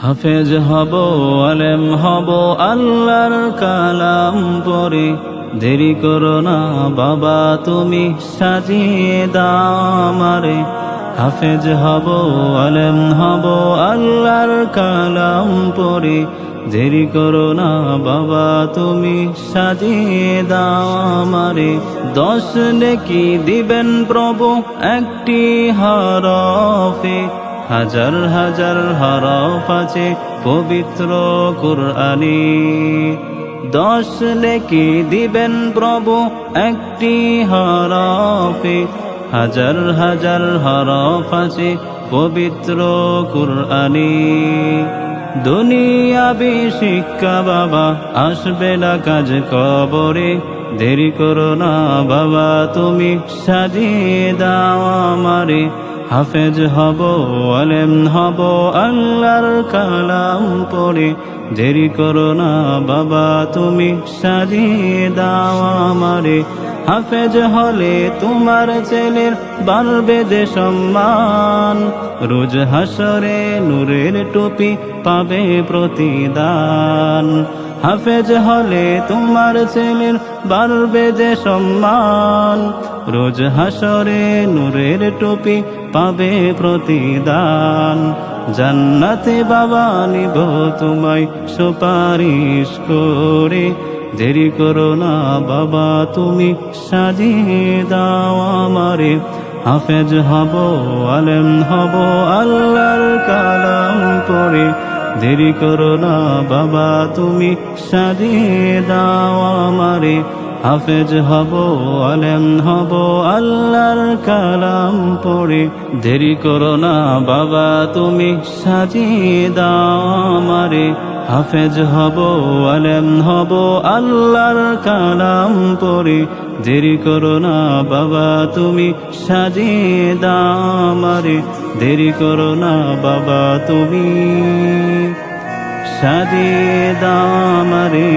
হাফেজ হব আলেম হব আল্লাহর কালাম পড়ে, দেরি করো না বাবা তুমি সাজিয়ে দাও আমারে। হাফেজ হব আলেম হব আল্লাহর কালাম পড়ে, দেরি করো না বাবা তুমি সাজিয়ে দাও আমারে। 10 নেকি দিবেন প্রভু একটি হরফে, হাজার হাজার হরফ আছে পবিত্র কুরআনে। 10 নেকি দিবেন প্রভু একটি হরফে, হাজার হাজার হরফ আছে পবিত্র কুরআনে। দুনিয়াবি শিক্ষা বাবা আসবে না কাজ কবরে, দেরি করো না বাবা তুমি সাজিয়ে দাও আমারে। হাফেজ হব আলেম হব আল্লাহর কালাম পড়ে, দেরি করো না বাবা তুমি সাজিয়ে দাও আমারে। হাফেজ হলে তোমার ছেলের বাড়বে যে সম্মান, রোজ হাসরে নূরের টুপি পাবে প্রতিদান। হাফেজ হলে তোমার ছেলের বাড়বে যে সম্মান, রোজ হাসরে নূরের টুপি পাবে প্রতিদান। জান্নাতে বাবা নিব তোমায় সুপারিশ করে, দেরি করো না বাবা তুমি সাজিয়ে দাও আমারে। হাফেজ হব আলেম হব আল্লাহর কালাম পড়ে, দেরি করো না বাবা তুমি সাজিয়ে দাও আমারে। হাফেজ হব আলেম হব আল্লাহর কালাম পড়ে, দেরি করো না বাবা তুমি সাজিয়ে দাও আমারে। হাফেজ হব আলেম হব আল্লাহর কালাম পড়ে, দেরি করো না বাবা তুমি সাজিয়ে দাও আমারে। দেরি করো না বাবা তুমি সাজিয়ে দাও আমারে।